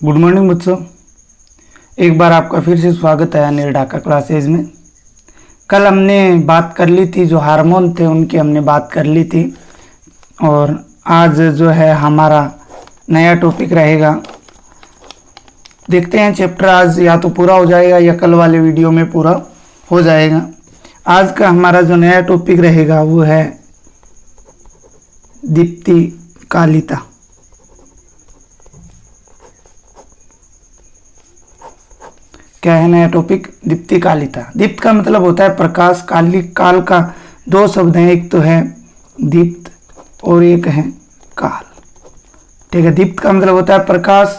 Good morning बच्चों, एक बार आपका फिर से स्वागत है अनिल ढाका क्लासेज में। कल हमने बात कर ली थी, जो हार्मोन थे उनकी हमने बात कर ली थी, और आज जो है हमारा नया टॉपिक रहेगा। देखते हैं चैप्टर आज या तो पूरा हो जाएगा या कल वाले वीडियो में पूरा हो जाएगा। आज का हमारा जो नया टॉपिक रहेगा वो है दीप्तिकालिता। क्या है नया टॉपिक? दीप्तिकालिता। दीप्त का मतलब होता है प्रकाश, काल का दो शब्द हैं, एक तो है दीप्त और एक है काल। ठीक है, दीप्त का मतलब होता है प्रकाश,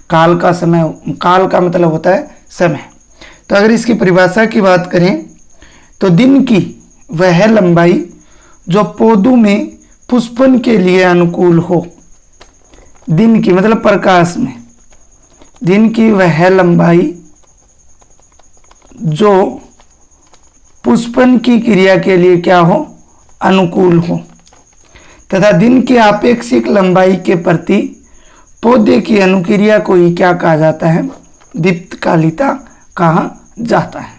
काल का समय, काल का मतलब होता है समय। तो अगर इसकी परिभाषा की बात करें तो दिन की वह लंबाई जो पौधों में पुष्पन के लिए अनुकूल हो। दिन की मतलब प्रकाश में, दिन की वह लंबाई जो पुष्पन की क्रिया के लिए क्या हो, अनुकूल हो, तथा दिन की आपेक्षिक लंबाई के प्रति पौधे की अनुक्रिया को ही क्या कहा जाता है? दीप्तिकालिता कहा जाता है।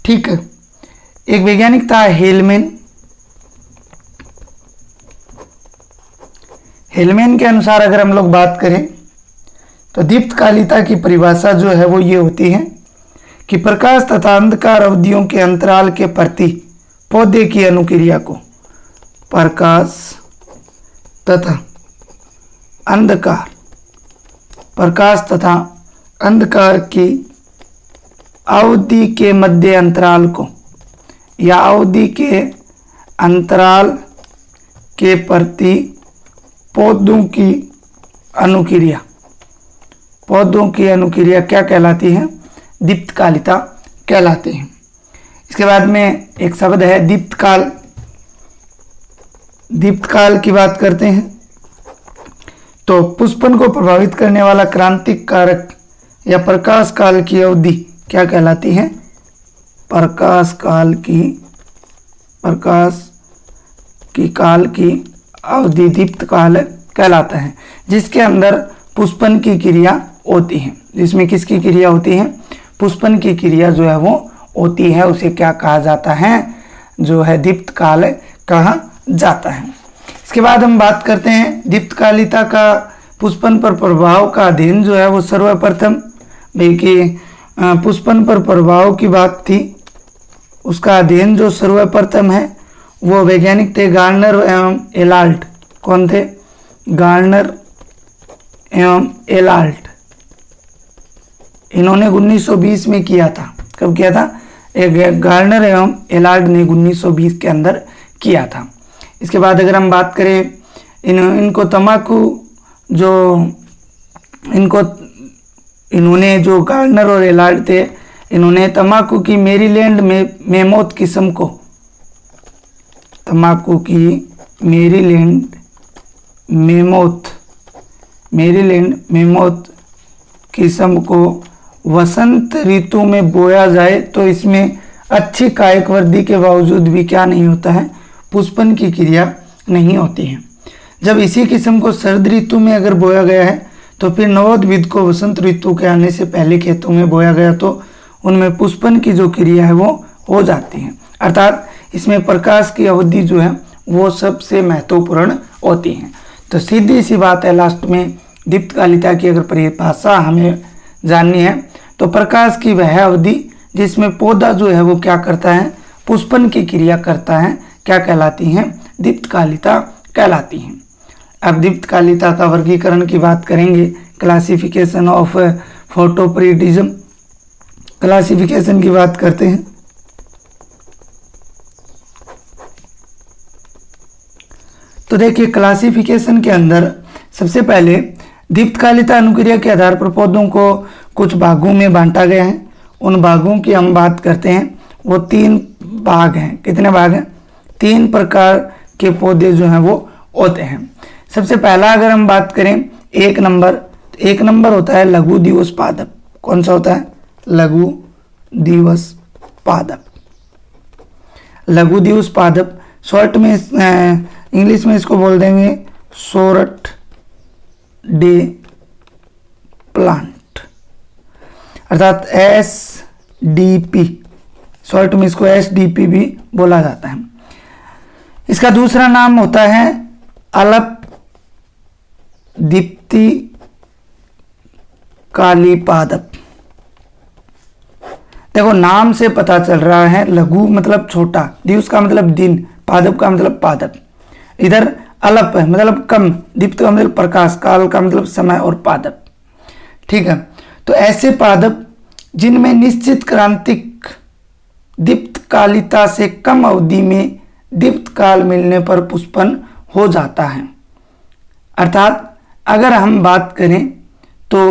ठीक है, एक वैज्ञानिक था हेलमैन। हेलमैन के अनुसार अगर हम लोग बात करें तो दीप्तिकालिता की परिभाषा जो है वो ये होती है कि प्रकाश तथा अंधकार अवधियों के अंतराल के प्रति पौधे की अनुक्रिया को, प्रकाश तथा अंधकार की अवधि के मध्य अंतराल को या अवधि के अंतराल के प्रति पौधों की अनुक्रिया क्या कहलाती है? दीप्तिकालिता कहलाते हैं। इसके बाद में एक शब्द है दीप्तकाल। दीप्तकाल की बात करते हैं तो पुष्पन को प्रभावित करने वाला क्रांतिक कारक या प्रकाश काल की अवधि क्या कहलाती है? प्रकाश काल की अवधि दीप्तकाल कहलाता है, जिसके अंदर पुष्पन की क्रिया होती है। जिसमें किसकी क्रिया होती है? पुष्पन की क्रिया जो है वो होती है, उसे क्या कहा जाता है? जो है दीप्तकाल कहा जाता है। इसके बाद हम बात करते हैं दीप्तिकालिता का पुष्पन पर प्रभाव का अध्ययन जो है वो सर्वप्रथम, देखिए पुष्पन पर प्रभाव की बात थी, उसका अध्ययन जो सर्वप्रथम है वो वैज्ञानिक थे गार्नर एवं एलाल्ट। कौन थे? गार्नर एवं एलाल्ट। इन्होंने 1920 में किया था। कब किया था? एक गार्नर एवं एलाल्ट ने 1920 के अंदर किया था। इसके बाद अगर हम बात करें इनको तंबाकू जो इन्होंने जो गार्नर और एलाल्ट थे, इन्होंने तंबाकू की मेरीलैंड में मेमोथ किस्म को, तंबाकू की मेरीलैंड मेमोथ किस्म को वसंत ऋतु में बोया जाए तो इसमें अच्छी कायिक वृद्धि के बावजूद भी क्या नहीं होता है? पुष्पन की क्रिया नहीं होती है। जब इसी किस्म को शरद ऋतु में अगर बोया गया है तो फिर नवोद्भिद को वसंत ऋतु के आने से पहले खेतों में बोया गया तो उनमें पुष्पन की जो क्रिया है वो हो जाती है। अर्थात इसमें प्रकाश की अवधि जो है वो सबसे महत्वपूर्ण होती है। तो सीधी सी बात है, लास्ट में दीप्तिकालिता की अगर परिभाषा हमें जाननी है तो प्रकाश की वह अवधि जिसमें पौधा जो है वो क्या करता है? पुष्पन की क्रिया करता है, क्या कहलाती हैं? दीप्तिकालिता कहलाती हैं। अब दीप्तिकालिता का वर्गीकरण की बात करेंगे, क्लासिफिकेशन ऑफ फोटोपरिडिज्म। क्लासिफिकेशन की बात करते हैं तो देखिए क्लासिफिकेशन के अंदर सबसे पहले दीप्तिकालिता अनुक्रिया के आधार पर पौधों को कुछ भागों में बांटा गया है। उन भागों की हम बात करते हैं, वो 3 भाग हैं। कितने भाग हैं? 3 प्रकार के पौधे जो हैं वो होते हैं। सबसे पहला अगर हम बात करें एक नंबर होता है लघु दिवस पादप। कौन सा होता है? लघु दिवस पादप। शॉर्ट में इंग्लिश में इसको बोल देंगे शॉर्ट डे अर्थात SDP, शॉर्ट में इसको SDP भी बोला जाता है। इसका दूसरा नाम होता है अलप दीप्ति काली पादप। देखो नाम से पता चल रहा है, लघु मतलब छोटा, दिवस का मतलब दिन, पादप का मतलब पादप। इधर अलप है मतलब कम, दीप्त का मतलब प्रकाश, काल का मतलब समय और पादप। ठीक है, तो ऐसे पादप जिनमें निश्चित क्रांतिक दीप्त कालिता से कम अवधि में दीप्त काल मिलने पर पुष्पन हो जाता है। अर्थात अगर हम बात करें तो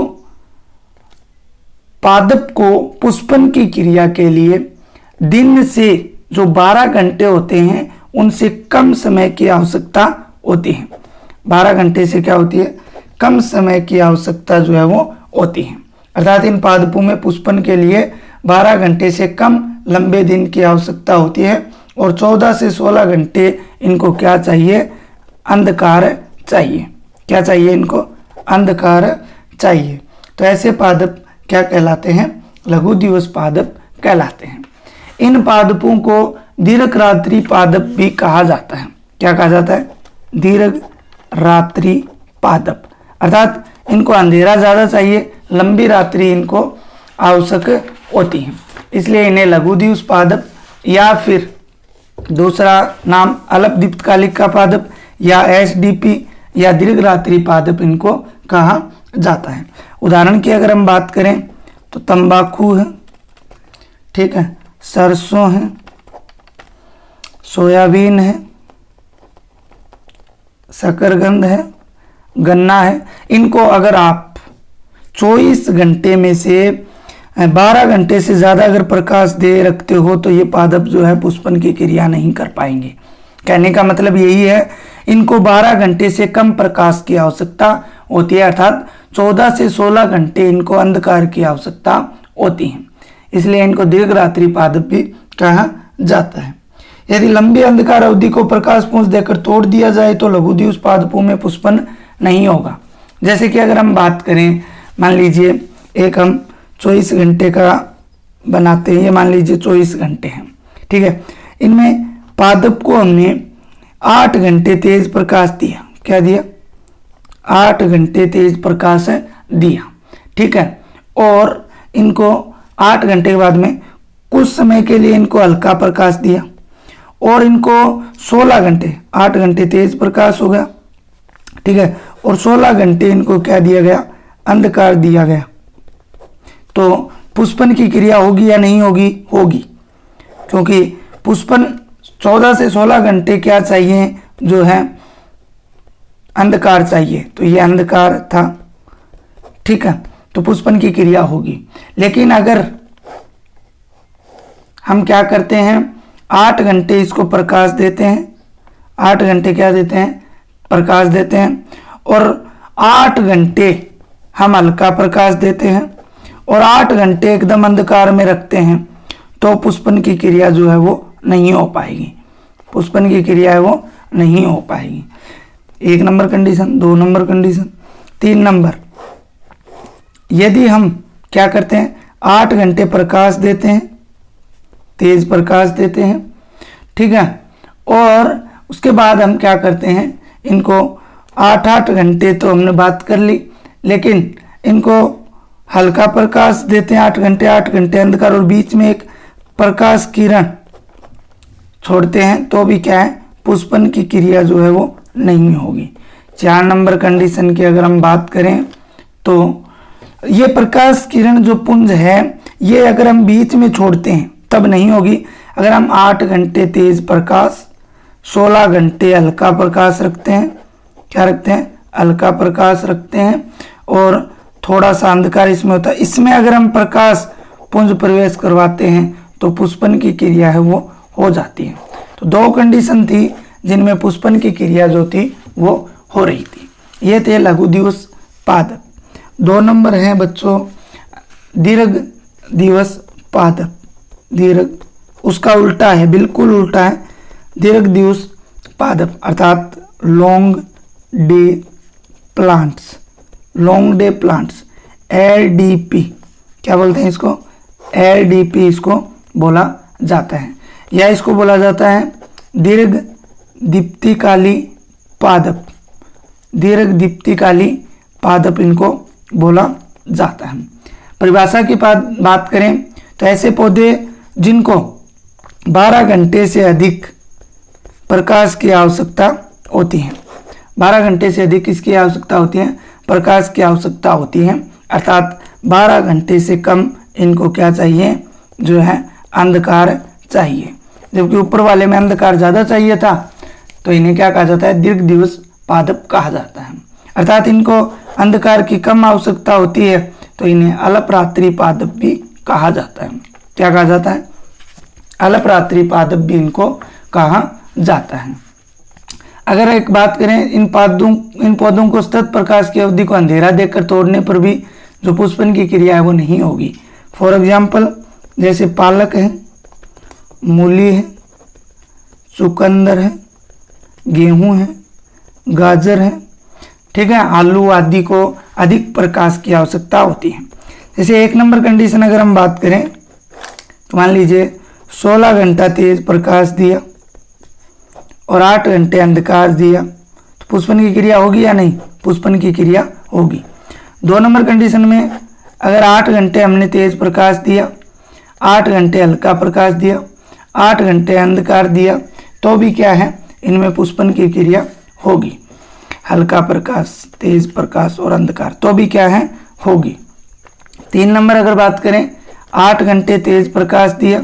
पादप को पुष्पन की क्रिया के लिए दिन से जो 12 घंटे होते हैं उनसे कम समय की आवश्यकता होती है। 12 घंटे से क्या होती है, कम समय की आवश्यकता जो है वो होती है। अर्थात इन पादपों में पुष्पन के लिए 12 घंटे से कम लंबे दिन की आवश्यकता होती है और 14 से 16 घंटे इनको क्या चाहिए, अंधकार चाहिए। क्या चाहिए इनको, अंधकार चाहिए। तो ऐसे पादप क्या कहलाते हैं, लघु दिवस पादप कहलाते हैं। इन पादपों को दीर्घ रात्रि पादप भी कहा जाता है। क्या कहा जाता है, दीर्घ रात्रि पादप। अर्थात इनको अंधेरा ज़्यादा चाहिए, लंबी रात्रि इनको आवश्यक होती है, इसलिए इन्हें लघु दिवस पादप या फिर दूसरा नाम अल्प दीप्तकालिका पादप या SDP या दीर्घ रात्रि पादप इनको कहा जाता है। उदाहरण की अगर हम बात करें तो तंबाकू है, ठीक है, सरसों है, सोयाबीन है, शकरकंद है, गन्ना है। इनको अगर आप 24 घंटे में से 12 घंटे से ज़्यादा अगर प्रकाश दे रखते हो तो ये पादप जो है पुष्पन की क्रिया नहीं कर पाएंगे। कहने का मतलब यही है, इनको 12 घंटे से कम प्रकाश की आवश्यकता होती है। अर्थात 14 से 16 घंटे इनको अंधकार की आवश्यकता होती है, इसलिए इनको दीर्घ रात्रि पादप भी कहा जाता है। यदि लंबी अंधकार अवधि को प्रकाश पुंज देकर तोड़ दिया जाए तो लघु दिवस पादपों में पुष्पन नहीं होगा। जैसे कि अगर हम बात करें, मान लीजिए एक हम 24 घंटे का बनाते हैं, ये मान लीजिए 24 घंटे हैं, ठीक है। इनमें पादप को हमने 8 घंटे तेज प्रकाश दिया। क्या दिया, 8 घंटे तेज प्रकाश दिया, ठीक है। और इनको 8 घंटे के बाद में कुछ समय के लिए इनको हल्का प्रकाश दिया और इनको 16 घंटे, 8 घंटे तेज प्रकाश हो गया, ठीक है, और 16 घंटे इनको क्या दिया गया, अंधकार दिया गया। तो पुष्पन की क्रिया होगी या नहीं होगी, होगी, क्योंकि पुष्पन 14 से 16 घंटे क्या चाहिए, जो है अंधकार चाहिए, तो ये अंधकार था, ठीक है, तो पुष्पन की क्रिया होगी। लेकिन अगर हम क्या करते हैं, 8 घंटे इसको प्रकाश देते हैं, 8 घंटे क्या देते हैं, प्रकाश देते हैं, और 8 घंटे हम हल्का प्रकाश देते हैं और 8 घंटे एकदम अंधकार में रखते हैं, तो पुष्पन की क्रिया जो है वो नहीं हो पाएगी। पुष्पन की क्रिया है वो नहीं हो पाएगी। 1 number condition, 2 number condition, 3 number, यदि हम क्या करते हैं, 8 घंटे प्रकाश देते हैं, तेज प्रकाश देते हैं, ठीक है, और उसके बाद हम क्या करते हैं, इनको 8-8 घंटे तो हमने बात कर ली, लेकिन इनको हल्का प्रकाश देते हैं 8 घंटे अंधकार, और बीच में एक प्रकाश किरण छोड़ते हैं, तो भी क्या है, पुष्पन की क्रिया जो है वो नहीं होगी। 4 नंबर कंडीशन की अगर हम बात करें तो ये प्रकाश किरण जो पुंज है ये अगर हम बीच में छोड़ते हैं तब नहीं होगी। अगर हम 8 घंटे तेज प्रकाश, 16 घंटे हल्का प्रकाश रखते हैं, क्या रखते हैं, हल्का प्रकाश रखते हैं, और थोड़ा सा अंधकार इसमें होता है, इसमें अगर हम प्रकाश पुंज प्रवेश करवाते हैं तो पुष्पन की क्रिया है वो हो जाती है। तो 2 कंडीशन थी जिनमें पुष्पन की क्रिया जो थी वो हो रही थी। ये थे लघु दिवस पादप। 2 नंबर है बच्चों दीर्घ दिवस पादप। दीर्घ उसका उल्टा है, बिल्कुल उल्टा है, दीर्घ दिवस पादप अर्थात long day plants, long day plants, LDP, क्या बोलते हैं इसको, एडीपी इसको बोला जाता है, या इसको बोला जाता है दीर्घ दीप्तिकाली पादप, दीर्घ दीप्तिकाली पादप इनको बोला जाता है। परिभाषा की बात करें तो ऐसे पौधे जिनको 12 घंटे से अधिक प्रकाश की आवश्यकता होती है, 12 घंटे से अधिक किसकी आवश्यकता होती है, प्रकाश की आवश्यकता होती है, अर्थात 12 घंटे से कम इनको क्या चाहिए, जो है अंधकार चाहिए। जबकि ऊपर वाले में अंधकार ज़्यादा चाहिए था, तो इन्हें क्या कहा जाता है, दीर्घ दिवस पादप कहा जाता है। अर्थात इनको अंधकार की कम आवश्यकता होती है, तो इन्हें अल्परात्रि पादप भी कहा जाता है। क्या कहा जाता है, अल्परात्रि पादप भी इनको कहा जाता है। अगर एक बात करें इन पौधों को सतत प्रकाश की अवधि को अंधेरा देकर तोड़ने पर भी जो पुष्पन की क्रिया है वो नहीं होगी। फॉर एग्जाम्पल जैसे पालक है, मूली है, चुकंदर है, गेहूं है, गाजर है, ठीक है, आलू आदि को अधिक प्रकाश की आवश्यकता होती है। जैसे 1 नंबर कंडीशन अगर हम बात करें तो मान लीजिए 16 घंटा तेज प्रकाश दिया और 8 घंटे अंधकार दिया, तो पुष्पन की क्रिया होगी या नहीं, पुष्पन की क्रिया होगी। 2 नंबर कंडीशन में अगर 8 घंटे हमने तेज प्रकाश दिया, 8 घंटे हल्का प्रकाश दिया, 8 घंटे अंधकार दिया, तो भी क्या है, इनमें पुष्पन की क्रिया होगी। हल्का प्रकाश, तेज प्रकाश और अंधकार, तो भी क्या है, होगी। 3 नंबर अगर बात करें 8 घंटे तेज प्रकाश दिया,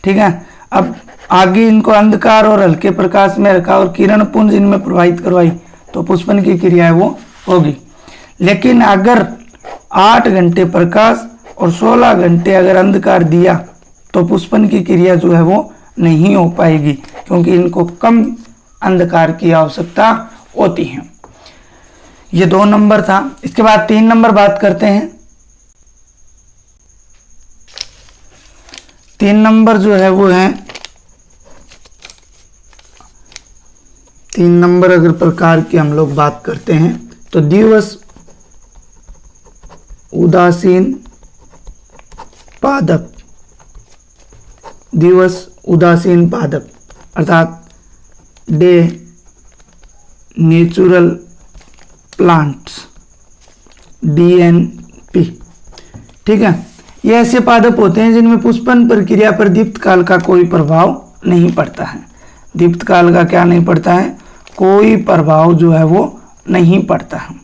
ठीक है, अब आगे इनको अंधकार और हल्के प्रकाश में रखा और किरण पुंज इनमें प्रवाहित करवाई, तो पुष्पन की क्रिया है वो होगी। लेकिन अगर 8 घंटे प्रकाश और 16 घंटे अगर अंधकार दिया, तो पुष्पन की क्रिया जो है वो नहीं हो पाएगी, क्योंकि इनको कम अंधकार की आवश्यकता होती है। ये 2 नंबर था। इसके बाद 3 नंबर बात करते हैं। 3 नंबर जो है वो है, 3 नंबर अगर प्रकार की हम लोग बात करते हैं तो दिवस उदासीन पादप, दिवस उदासीन पादप अर्थात डे नेचुरल प्लांट्स, DNP, ठीक है। ये ऐसे पादप होते हैं जिनमें पुष्पन प्रक्रिया पर दीप्त काल का कोई प्रभाव नहीं पड़ता है। दीप्त काल का क्या नहीं पड़ता है, कोई प्रभाव जो है वो नहीं पड़ता है।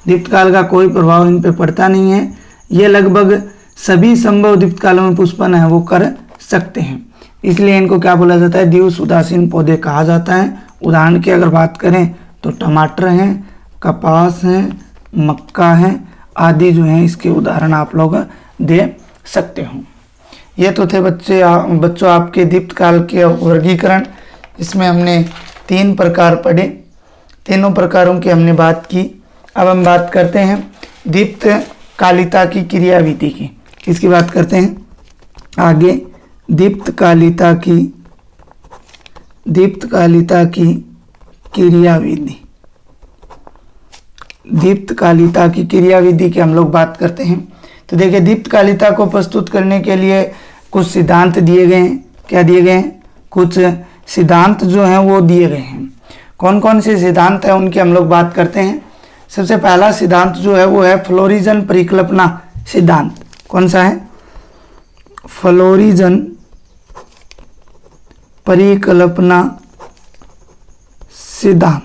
दीप्त काल का कोई प्रभाव इन पे पड़ता नहीं है। ये लगभग सभी संभव दीप्त कालों में पुष्पन है वो कर सकते हैं, इसलिए इनको क्या बोला जाता है, दिवस उदासीन पौधे कहा जाता है। उदाहरण की अगर बात करें तो टमाटर हैं, कपास हैं, मक्का है आदि जो हैं, इसके उदाहरण आप लोग दे सकते हो। ये तो थे बच्चों आपके दीप्त काल के वर्गीकरण। इसमें हमने 3 प्रकार पढ़े, तीनों प्रकारों की हमने बात की। अब हम बात करते हैं दीप्त कालिता की क्रियाविधि की। किसकी बात करते हैं आगे, दीप्त कालिता की क्रियाविधि। दीप्त कालिता की क्रियाविधि की हम लोग बात करते हैं। तो देखिए, दीप्त कालिता को प्रस्तुत करने के लिए कुछ सिद्धांत दिए गए हैं। क्या दिए गए हैं, कुछ सिद्धांत जो हैं वो दिए गए हैं। कौन कौन से सिद्धांत हैं उनकी हम लोग बात करते हैं। सबसे पहला सिद्धांत जो है वो है फ्लोरिजन परिकल्पना सिद्धांत। कौन सा है, फ्लोरिजन परिकल्पना सिद्धांत।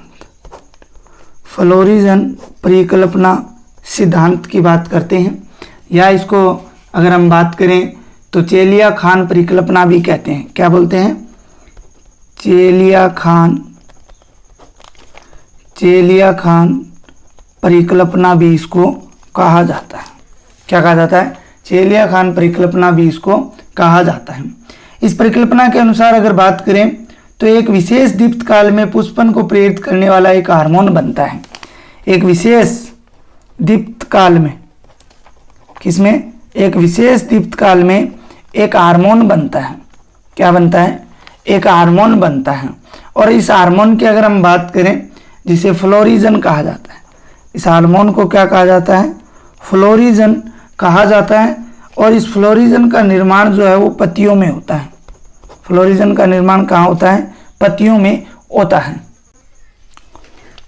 फ्लोरिजन परिकल्पना सिद्धांत की बात करते हैं, या इसको अगर हम बात करें तो चेलिया खान परिकल्पना भी कहते हैं। क्या बोलते हैं, चेलिया खान परिकल्पना भी इसको कहा जाता है। क्या कहा जाता है, चेलिया खान परिकल्पना भी इसको कहा जाता है। इस परिकल्पना के अनुसार अगर बात करें तो एक विशेष दीप्त काल में पुष्पन को प्रेरित करने वाला एक हार्मोन बनता है। एक विशेष दीप्त काल में, किसमें, एक विशेष दीप्त काल में एक हार्मोन बनता है। क्या बनता है, एक हार्मोन बनता है। और इस हार्मोन की अगर हम बात करें जिसे फ्लोरिजन कहा जाता है, इस हार्मोन को क्या कहा जाता है, फ्लोरिजन कहा जाता है। और इस फ्लोरिजन का निर्माण जो है वो पत्तियों में होता है। फ्लोरिजन का निर्माण कहाँ होता है? पत्तियों में होता है।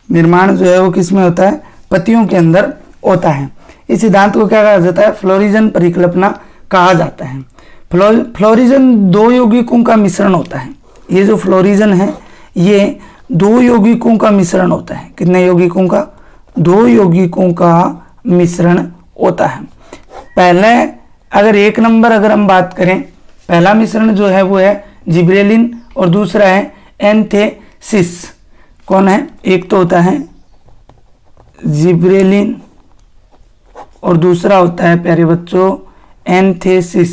निर्माण जो है वो किस में होता है? पत्तियों के अंदर होता है। इस सिद्धांत को क्या कहा जाता है? फ्लोरिजन परिकल्पना कहा जाता है। फ्लोरिजन दो यौगिकों का मिश्रण होता है। ये जो फ्लोरिजन है ये दो यौगिकों का मिश्रण होता है। कितने यौगिकों का? दो यौगिकों का मिश्रण होता है। पहले अगर एक नंबर अगर हम बात करें, पहला मिश्रण जो है वो है जिब्रेलिन और दूसरा है एंथेसिस। कौन है? एक तो होता है जिब्रेलिन और दूसरा होता है प्यारे बच्चों एंथेसिस।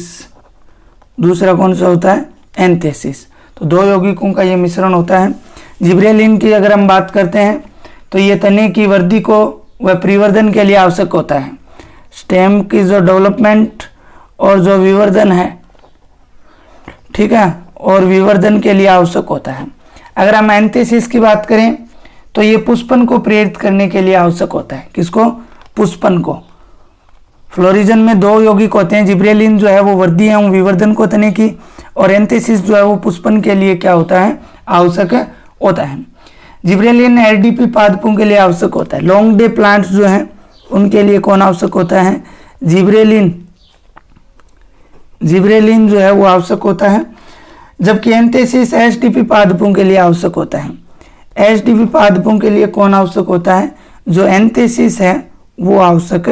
दूसरा कौन सा होता है? एंथेसिस। तो दो यौगिकों का ये मिश्रण होता है। जिब्रेलिन की अगर हम बात करते हैं तो ये तने की वृद्धि को व परिवर्धन के लिए आवश्यक होता है। स्टेम की जो डेवलपमेंट और जो विवर्धन है, ठीक है, और विवर्धन के लिए आवश्यक होता है। अगर हम एंथेसिस की बात करें तो ये पुष्पन को प्रेरित करने के लिए आवश्यक होता है। किसको? पुष्पन को। फ्लोरिजन में दो यौगिक होते हैं। जिब्रेलिन जो है वो वृद्धि एवं विवर्धन को तने की, और एंथेसिस जो है वो पुष्पन के लिए क्या होता है? आवश्यक होता है। जिब्रेलिन एलडीपी पादपों के लिए आवश्यक होता है। लॉन्ग डे प्लांट्स जो हैं उनके लिए कौन आवश्यक होता है? जिब्रेलिन जो है वो आवश्यक होता है। जबकि एंथेसिस एचटीपी पादपों के लिए आवश्यक होता है। एचटीपी पादपों के लिए कौन आवश्यक होता है? जो एंथेसिस है वो आवश्यक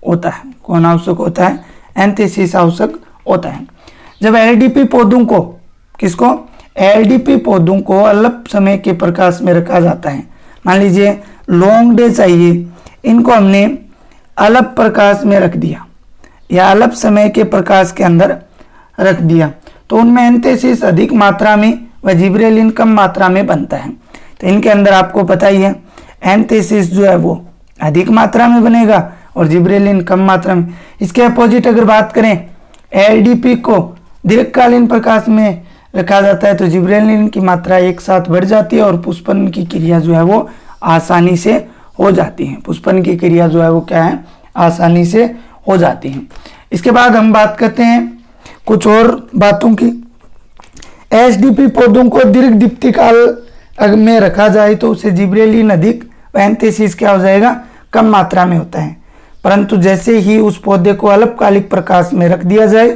होता है। कौन आवश्यक होता है? एंथेसिस आवश्यक होता है। जब एलडीपी पौधों को, किसको? एलडीपी पौधों को अल्प समय के प्रकाश में रखा जाता है। मान लीजिए लॉन्ग डे चाहिए, इनको हमने अल्प प्रकाश में रख दिया या अल्प समय के प्रकाश के अंदर रख दिया, तो उनमें एंथेसिस अधिक मात्रा में व जिब्रेलिन कम मात्रा में बनता है। तो इनके अंदर आपको पता ही है एंथेसिस जो है वो अधिक मात्रा में बनेगा और जिब्रेलिन कम मात्रा में। इसके अपोजिट अगर बात करें, एलडीपी को दीर्घकालीन प्रकाश में रखा जाता है तो जिब्रेलिन की मात्रा एक साथ बढ़ जाती है और पुष्पन की क्रिया जो है वो आसानी से हो जाती है। पुष्पन की क्रिया जो है वो क्या है? आसानी से हो जाती है। इसके बाद हम बात करते हैं कुछ और बातों की। एचडीपी पौधों को दीर्घ दीप्ति काल में रखा जाए तो उसे जिब्रेलिन अधिक व एंथेसिस क्या हो जाएगा? कम मात्रा में होता है। परंतु जैसे ही उस पौधे को अल्पकालिक प्रकाश में रख दिया जाए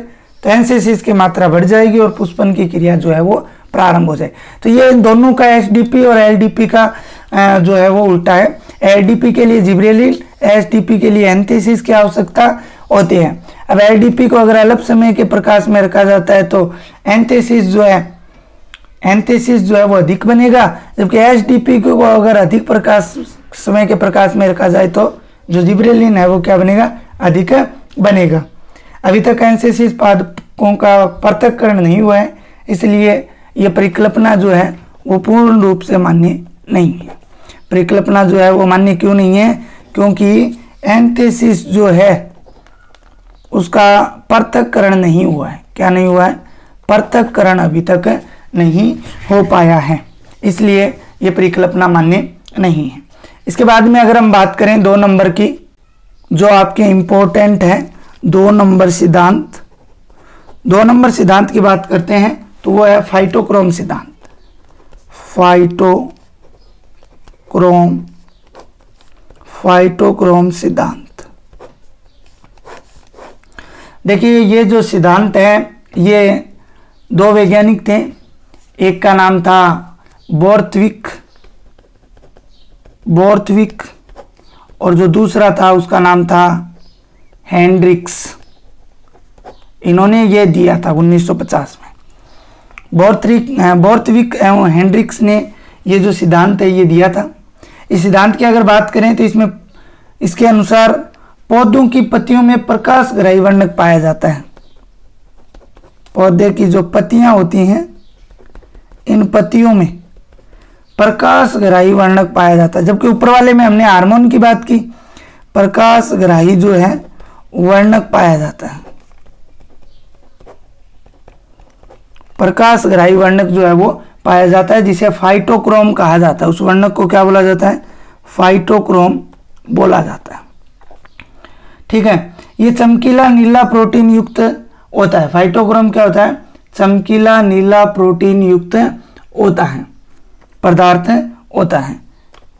तो एंथेसिस की मात्रा बढ़ जाएगी और पुष्पन की क्रिया जो है वो प्रारंभ हो जाए। तो ये इन दोनों का एचडीपी और एलडीपी का जो है वो उल्टा है। एलडीपी के लिए जिब्रेलिन, एचडीपी के लिए एंथेसिस की आवश्यकता होती है। अब एलडीपी को अगर अल्प समय के प्रकाश में रखा जाता है तो एंथेसिस जो है वो अधिक बनेगा, जबकि एचडीपी को अगर अधिक प्रकाश समय के प्रकाश में रखा जाए तो जो जिब्रेलिन है वो क्या बनेगा? अधिक बनेगा। अभी तक एंथेसिस पादपों का पृथक्करण नहीं हुआ है, इसलिए ये परिकल्पना जो है वो पूर्ण रूप से मान्य नहीं है। परिकल्पना जो है वो मान्य क्यों नहीं है? क्योंकि एंथेसिस जो है उसका पृथक्करण नहीं हुआ है। क्या नहीं हुआ है? पृथक्करण अभी तक नहीं हो पाया है, इसलिए ये परिकल्पना मान्य नहीं है। इसके बाद में अगर हम बात करें 2 नंबर की, जो आपके इम्पोर्टेंट है, 2 नंबर सिद्धांत। 2 नंबर सिद्धांत की बात करते हैं तो वो है फाइटोक्रोम सिद्धांत। फाइटोक्रोम सिद्धांत। देखिए ये जो सिद्धांत है ये 2 वैज्ञानिक थे। एक का नाम था बोर्थविक और जो दूसरा था उसका नाम था हेनरिक्स। इन्होंने ये दिया था 1950 में। बोर्थविक एवं हेनरिक्स ने ये जो सिद्धांत है ये दिया था। इस सिद्धांत की अगर बात करें तो इसके अनुसार पौधों की पत्तियों में प्रकाशग्राही वर्णक पाया जाता है। पौधे की जो पत्तियां होती हैं इन पत्तियों में प्रकाशग्राही वर्णक पाया जाता है, जबकि ऊपर वाले में हमने हार्मोन की बात की, प्रकाशग्राही जो है वर्णक पाया जाता है। प्रकाशग्राही वर्णक जो है वो पाया जाता है जिसे फाइटोक्रोम कहा जाता है। उस वर्णक को क्या बोला जाता है? फाइटोक्रोम बोला जाता है। ठीक है। ये चमकीला नीला प्रोटीन युक्त होता है। फाइटोक्रोम क्या होता है? चमकीला नीला प्रोटीन युक्त होता है, पदार्थ होता है,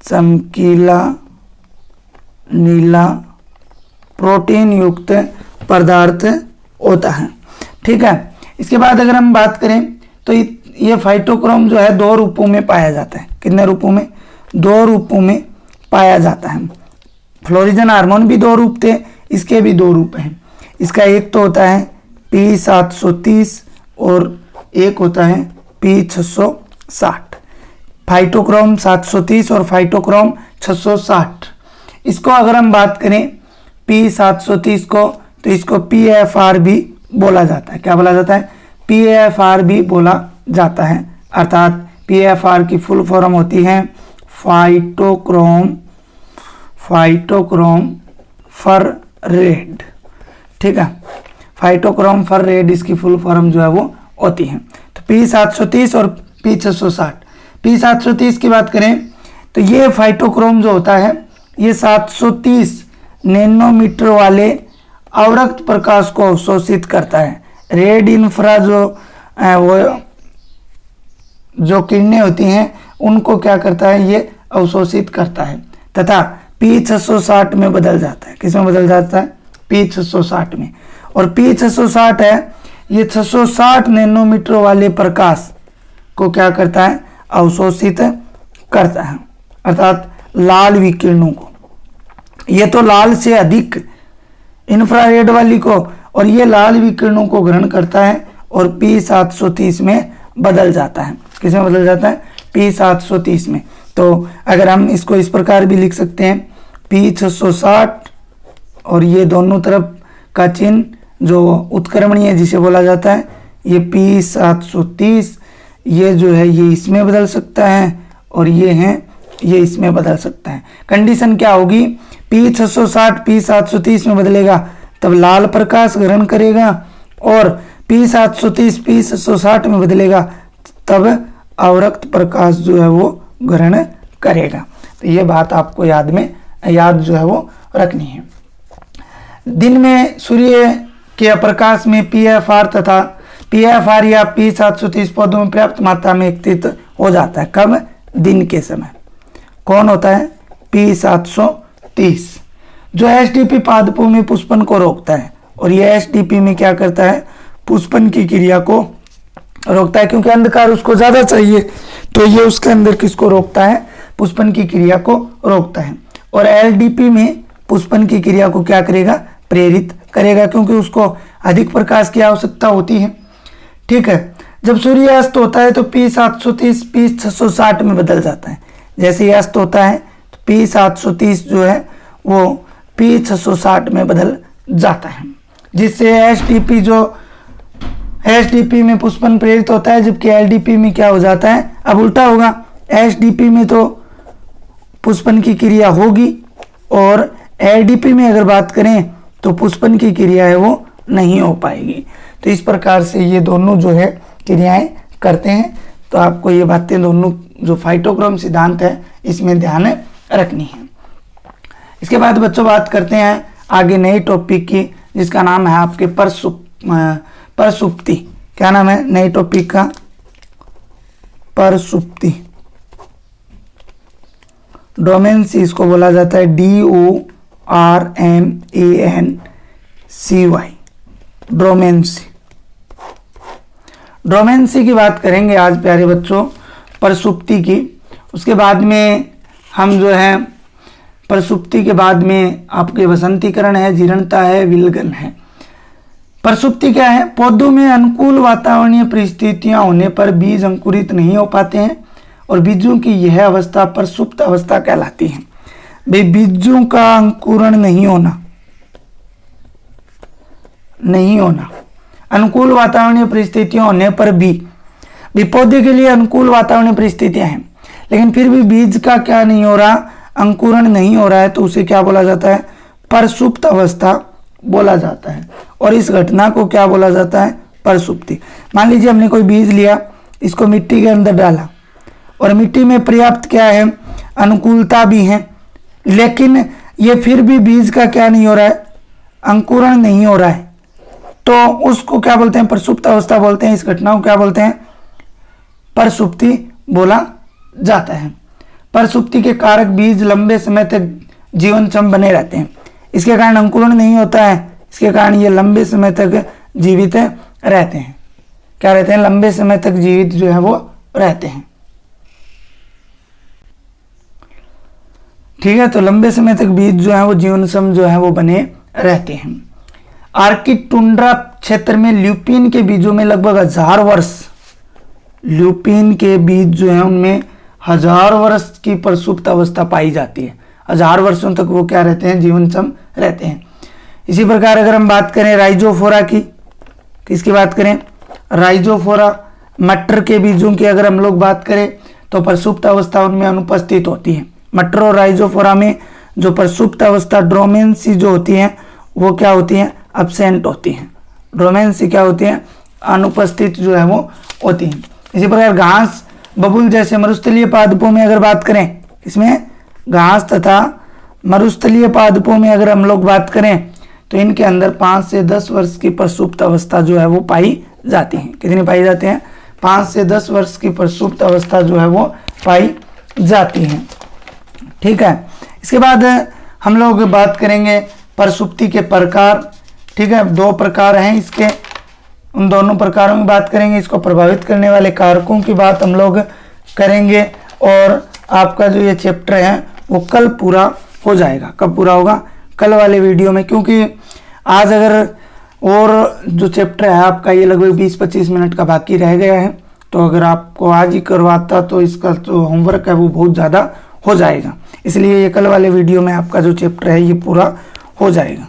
चमकीला नीला प्रोटीन युक्त पदार्थ होता है, ठीक है। इसके बाद अगर हम बात करें तो ये फाइटोक्रोम जो है 2 रूपों में पाया जाता है। कितने रूपों में? 2 रूपों में पाया जाता है। फ्लोरिजन हार्मोन भी 2 रूप थे, इसके भी 2 रूप हैं। इसका एक तो होता है P730 और एक होता है P660। फाइटोक्रोम 730 और फाइटोक्रोम 660। इसको अगर हम बात करें P730 को, तो इसको PFR भी बोला जाता है। क्या बोला जाता है? PFR भी बोला जाता है। अर्थात PFR की फुल फॉर्म होती है फाइटोक्रोम फर रेड, ठीक है। फाइटोक्रोम फर रेड इसकी फुल फॉर्म जो है वो होती है। तो P730 और P660। P730 की बात करें तो ये फाइटोक्रोम जो होता है ये 730 नैनोमीटर वाले अवरक्त प्रकाश को अवशोषित करता है। रेड इंफ्रा जो किरणें होती हैं उनको क्या करता है? ये अवशोषित करता है तथा P660 में बदल जाता है। किसमें बदल जाता है? P660 में। और P660 है ये 660 नैनोमीटर वाले प्रकाश को क्या करता है? अवशोषित करता है, अर्थात लाल विकिरणों को। ये तो लाल से अधिक इंफ्रारेड वाली को, और ये लाल विकिरणों को ग्रहण करता है और P730 में बदल जाता है। किसमें बदल जाता है? P730 में। तो अगर हम इसको इस प्रकार भी लिख सकते हैं P660 और ये दोनों तरफ का चिन्ह जो उत्क्रमणीय जिसे बोला जाता है ये P730, ये जो है ये इसमें बदल सकता है और ये है ये इसमें बदल सकता है। कंडीशन क्या होगी? P660 P730 में बदलेगा तब लाल प्रकाश ग्रहण करेगा, और P730 P660 में बदलेगा तब अवरक्त प्रकाश जो है वो ग्रहण करेगा। तो ये बात आपको याद जो है वो रखनी है। दिन में सूर्य के प्रकाश में PFR या P730 पौधों में पर्याप्त मात्रा में एकत्रित हो जाता है। कब? दिन के समय। कौन होता है? P730 जो HDP पादपों में पुष्पन को रोकता है, और ये HDP में क्या करता है? पुष्पन की क्रिया को रोकता है, क्योंकि अंधकार उसको ज्यादा चाहिए, तो ये उसके अंदर किसको रोकता है? पुष्पन की क्रिया को रोकता है। और LDP में पुष्पन की क्रिया को क्या करेगा? प्रेरित करेगा, क्योंकि उसको अधिक प्रकाश की आवश्यकता होती है, ठीक है। जब सूर्य अस्त होता है तो P730 P660 में बदल जाता है। जैसे ही अस्त होता है तो P730 जो है वो P660 में बदल जाता है, जिससे HDP में पुष्पन प्रेरित होता है, जबकि LDP में क्या हो जाता है? अब उल्टा होगा। HDP में तो पुष्पन की क्रिया होगी, और LDP में अगर बात करें तो पुष्पन की क्रिया है वो नहीं हो पाएगी। तो इस प्रकार से ये दोनों जो है क्रियाएं करते हैं। तो आपको ये बातें दोनों जो फाइटोक्रोम सिद्धांत है इसमें ध्यान रखनी है। इसके बाद बच्चों बात करते हैं आगे नए टॉपिक की, जिसका नाम है आपके परसुप्ति। क्या नाम है नए टॉपिक का? परसुप्ति। डोमेंसी इसको बोला जाता है, DORMANCY, डोमेंसी। डोमेंसी की बात करेंगे आज प्यारे बच्चों, परसुप्ति की। उसके बाद में हम जो है परसुप्ति के बाद में आपके वसंतीकरण है, जीर्णता है, विलगन है। परसुप्ति क्या है? पौधों में अनुकूल वातावरणीय परिस्थितियां होने पर बीज अंकुरित नहीं हो पाते हैं, और बीजों की यह अवस्था परसुप्त अवस्था कहलाती है। भाई बीजों का अंकुरण नहीं होना, अनुकूल वातावरणीय परिस्थितियां होने पर भी पौधे के लिए अनुकूल वातावरणीय परिस्थितियां हैं, लेकिन फिर भी बीज का क्या नहीं हो रहा? अंकुरण नहीं हो रहा है, तो उसे क्या बोला जाता है? परसुप्त अवस्था बोला जाता है। और इस घटना को क्या बोला जाता है? परसुप्ति। मान लीजिए हमने कोई बीज लिया, इसको मिट्टी के अंदर डाला, और मिट्टी में पर्याप्त क्या है? अनुकूलता भी है, लेकिन ये फिर भी बीज का क्या नहीं हो रहा है? अंकुरण नहीं हो रहा है तो उसको क्या बोलते हैं, प्रसुप्त अवस्था बोलते हैं। इस घटना को क्या बोलते हैं, प्रसुप्ति बोला जाता है। प्रसुप्ति के कारक बीज लंबे समय तक जीवनक्षम बने रहते हैं। इसके कारण अंकुरण नहीं होता है, इसके कारण ये लंबे समय तक जीवित रहते हैं। क्या रहते हैं, लंबे समय तक जीवित जो है वो रहते हैं। ठीक है, तो लंबे समय तक बीज जो है वो जीवनक्षम जो है वो बने रहते हैं। आर्कटिक टुंड्रा क्षेत्र में ल्यूपिन के बीजों में लगभग 1000 वर्ष, ल्यूपिन के बीज जो है उनमें 1000 वर्ष की प्रसुप्त अवस्था पाई जाती है। 1000 वर्षों तक वो क्या रहते हैं, जीवनक्षम रहते हैं। इसी प्रकार अगर हम बात करें राइजोफोरा की, किसकी बात करें, राइजोफोरा मटर के बीजों की अगर हम लोग बात करें तो प्रसुप्त अवस्था उनमें अनुपस्थित होती है। मटर और राइजोफोरा में जो प्रसुप्त अवस्था ड्रोमेंसी जो होती है वो क्या होती है, एब्सेंट होती है। ड्रोमेंसी क्या होती है, अनुपस्थित जो है वो होती है। इसी प्रकार घास बबुल जैसे मरुस्थलीय पादपों में अगर बात करें, इसमें घास तथा मरुस्थलीय पादपों में अगर हम लोग बात करें तो इनके अंदर 5 से 10 वर्ष की प्रसुप्त अवस्था जो है वो पाई जाती है। कितनी पाई जाती है, 5 से 10 वर्ष की प्रसुप्त अवस्था जो है वो पाई जाती है। ठीक है, इसके बाद हम लोग बात करेंगे प्रसुप्ति के प्रकार। ठीक है, 2 प्रकार हैं इसके, उन दोनों प्रकारों की बात करेंगे। इसको प्रभावित करने वाले कारकों की बात हम लोग करेंगे और आपका जो ये चैप्टर है वो कल पूरा हो जाएगा। कब पूरा होगा, कल वाले वीडियो में, क्योंकि आज अगर और जो चैप्टर है आपका ये लगभग 20-25 मिनट का बाकी रह गया है, तो अगर आपको आज ही करवाता तो इसका जो होमवर्क है वो बहुत ज़्यादा हो जाएगा। इसलिए ये कल वाले वीडियो में आपका जो चैप्टर है ये पूरा हो जाएगा।